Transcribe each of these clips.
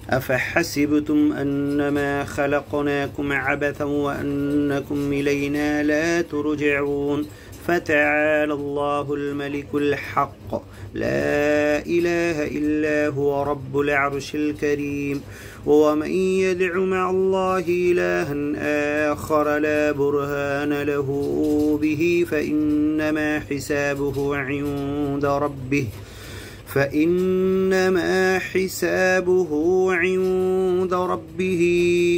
أفحسبتم أنما خلقناكم عبثا وأنكم إلينا لا ترجعون فتعالى الله الملك الحق لا إله إلا هو رب العرش الكريم ومن يدع مع الله إلها آخر لا برهان له به فإنما حسابه عند ربه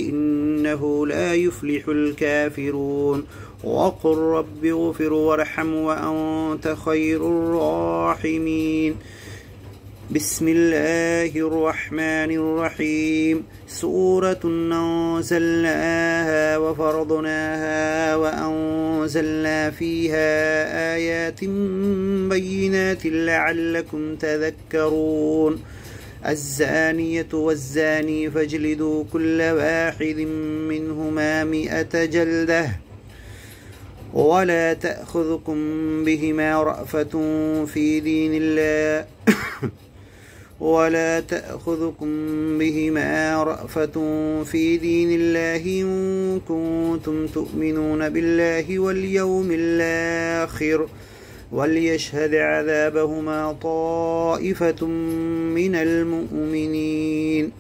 إنه لا يفلح الكافرون وقل رب اغفر وارحم وأنت خير الراحمين. بسم الله الرحمن الرحيم. سورة أنزلناها وفرضناها وأنزلنا فيها آيات بينات لعلكم تذكرون. الزانية والزاني فاجلدوا كل واحد منهما 100 جلدة ولا تأخذكم بهما رأفة في دين الله إن كنتم تؤمنون بالله واليوم الآخر وليشهد عذابهما طائفة من المؤمنين.